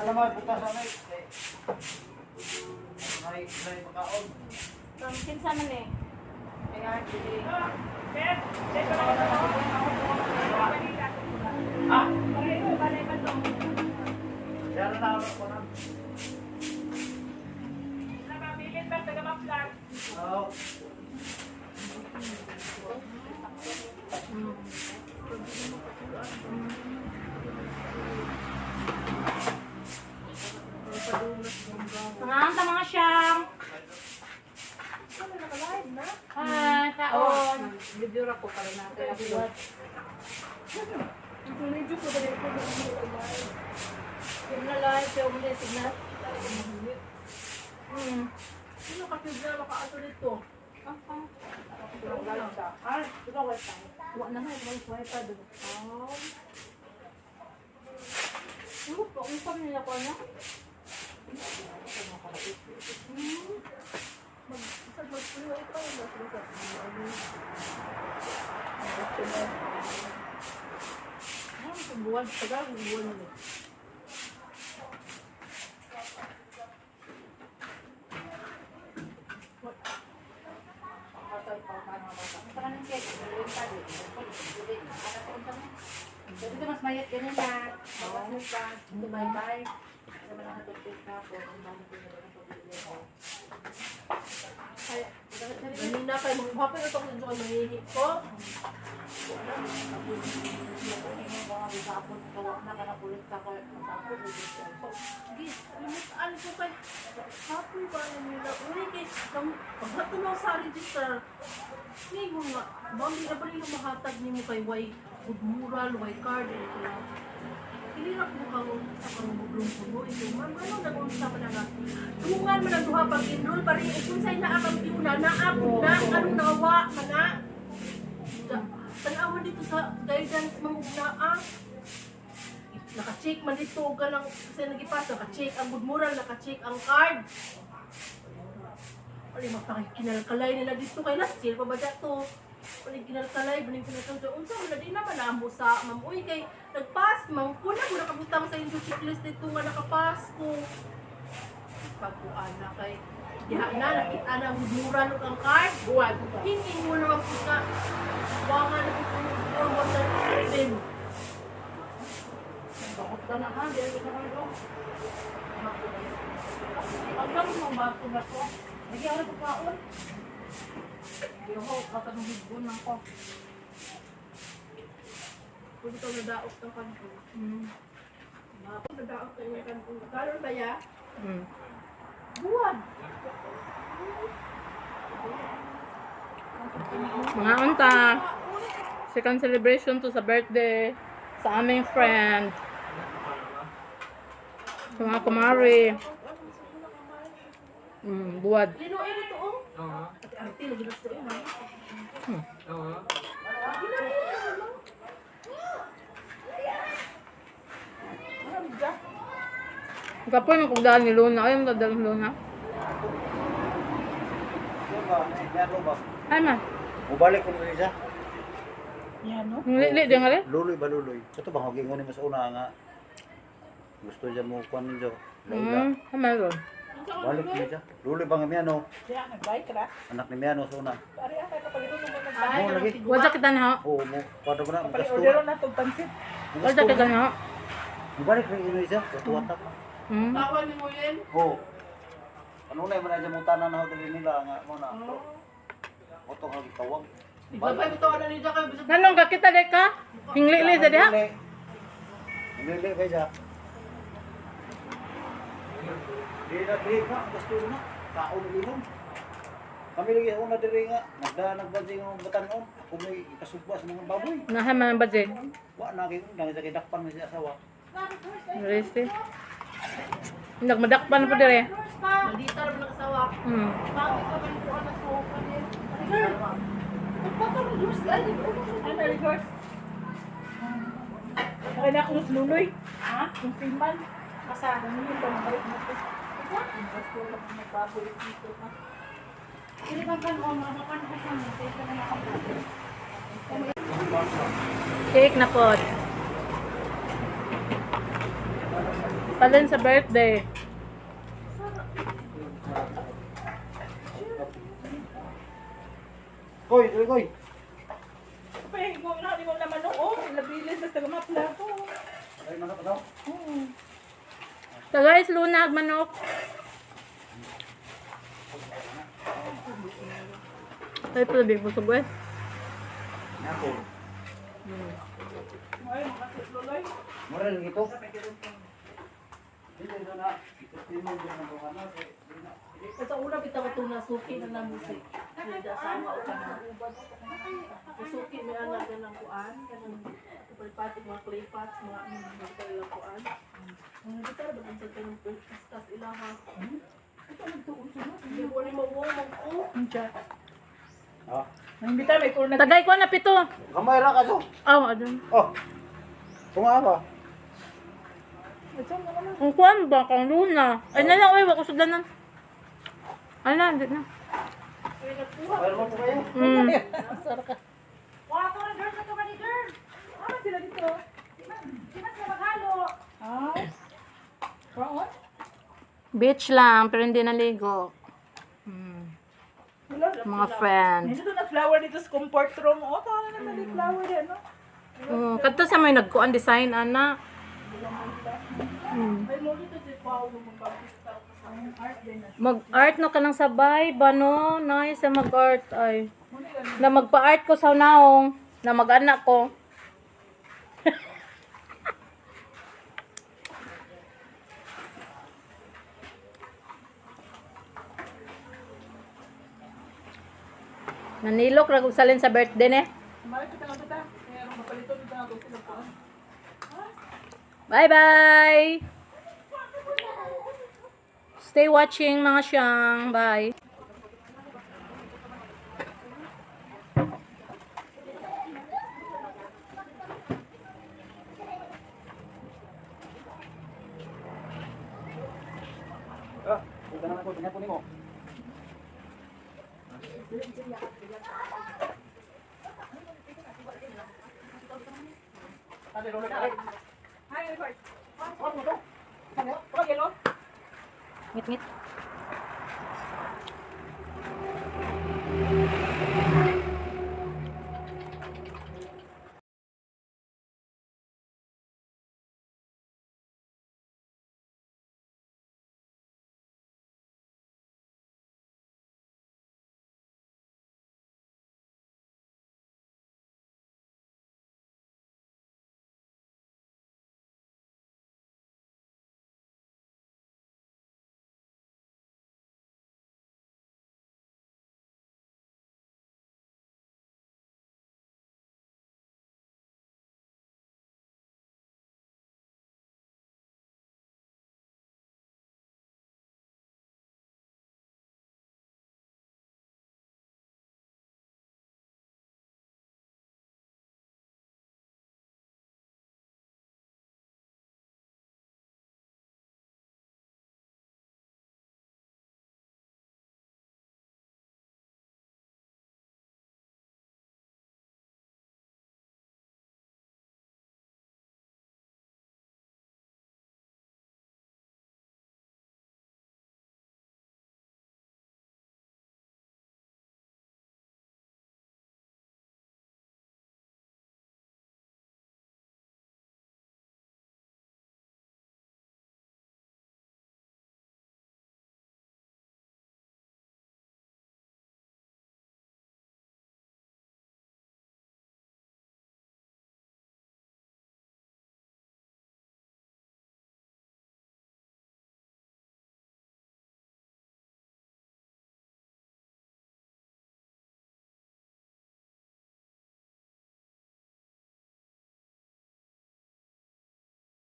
naman bukas ano eh. May pagkaon. Kinsa man eh. Kaya dili. Ah, siya na ako ko na. Oo. Mga siyang. Kaon. Video ra ko para na kay upload. Video ko dali ko na live sa ulit signal. Sino ka pigla makaato dito? Ito wifi. Wa na na wifi do. Ano po, kung nila ko ano? Mag-pulo ito. Buwan, tagal, buwan nila. Dito mas mayat ganyan na. Bye-bye. Kanina kayo, maghapin ito kung saan mahihip ko. Ano po kayo? Happy ba nila? Uli kayo, paghato mo sa register, may mga, bambi na ba rin yung mahatag niyo mo kay way good mural, way card, ilirak mo kang sa pangubuglong puno. Ito, ma'am, ano nag-unsa man nga? Tungan man ang duha pag-enroll, pari kung sa'y naakang tiuna, naabot na, ano nawa ka na? Tanawan dito sa guidance mga ugnaa. Naka-check man dito ka lang kasi nagipas, naka-check ang good moral, naka-check ang card. Pali mapakikinalkalay nila dito kay last year pa ba dato? Pali kinalkalay, baling kinalkalay. Unsa man na din naman namo sa mamuoy kay nagpass, mangkuna mo nakabutang sa inyo checklist dito nga nakapass ko. Pagkuan na kay diha na nakita na good moral ang card. Buwan. Hindi mo naman po ka wangan na po mo sa system. Bakit ka na ha? Dito ka na ito. Ang dami mong baso na to. Nagyan ako pagkaon. Hindi ako katanong ako. Kung ito nadaot ng kanto. Nadaot ng kanto. Karon ba ya? Buwan. Mga unta, second celebration to sa birthday sa aming friend. Sa mga kumari. Buwad. Linuin ito oh. Ate-ate, lagi na ito eh. Kapoy ng kugdaan ni Luna. Ayaw mo tadal ng Luna. Yan ba? Yan ba? Ay man. Mubalik ko na siya. Yan no? Li di nga rin. Luloy ba luloy? Ito ba haging ni mas una nga. Gusto niya mo kuan ninyo. Laila. Haman ron. Balik niya siya. Luloy ba nga Miano? Siya, nag-bike ka na. Anak ni Miano sa una. Pare, ako kapalito naman ng Mo lagi. Wadya kita na ho. Oo mo. Paano ba na? Kapali-order na itong pansit. Wadya kita na ho. Mubalik rin ino siya. Tuwata ka. Tawal ni mo yan. Oo. Ano na yung manadya mong tanan na hotel nila nga mo na. Oto nga gitawag. Babay mo tawa na nito kayo. Nanong ka kita de ka? Hingli-li sa diha. Hingli kay siya. Di na break na, gusto na. Kaon inom. Kami lagi una diri nga, nagbanjing ang batanon. Ako may ikasugba sa mga baboy. Nahaman ang budget. Wa na kay nang sa kidakpan man siya asawa. Reste. Nagmadakpan po dire. Maldita naman ang asawa. Bakit ka ba yung kuha na sa upan niya? Nagpatang reverse ka. Ano reverse? Kaya na ako ng luloy. Ha? Yung filman. Kasama mo yung pamabalik mo ito. Yung gusto lang magbabulit dito. Hindi ba kan o mga kan ko sa mga ito na nakapagod. Cake na po. Talin sa birthday. Koy, dali koy. Pay, mo na ni mo naman oo. Labilis basta gamapla ko. Ay, manok daw. So guys, lunag, manok. Ay, pala big busog eh. Ako. Ay, makasululoy. Mura lang ito. Hindi na na. Hindi mo din ang buhana. Sa una kita ko itong nasuki na na musik. Hindi asawa o ka na. Nasuki may anak na ng kuan. Kanang pati mga clay pots, mga mga kuan. Ang gitar ba ang sa tanong pistas ilaha. Ito ang tuon sa mga. Hindi mo ni mawawang ko. Ah. Nambita may kurna. Tagay ko na pito. Kamay ra ka so. Oh, adun. Oh. Tunga ba? Ang kuan ba kang luna? Ay na lang, wako sudlanan. Ay na, hindi na. Mayroon mo po kayo. Wow, to na girl, to ni girl. Ah, sila dito. Di ba sila maghalo? Ah. Kaon? Beach lang, pero hindi naligo. Mga friend. Dito na flower dito sa comfort room. Oh, tawag na naman yung flower yan, no? Kadto sa may nagkuan design ana. Ay mo dito si Paulo magbabista ko sa art din na. Mag-art no kanang sabay ba no? Nice na mag-art ay. Na magpa-art ko sa naong na mag-anak ko. Nanilok ra kog salin sa birthday ne. Mali kita nga bata. Kaya nung mapalito dito na sila po. Bye-bye! Stay watching mga siyang. Bye! Ah, punta naman ko. Tingnan po nimo. Ate, roller ka. Hi, Edward. Ano to? Ano? Pag yellow? Ngit-ngit.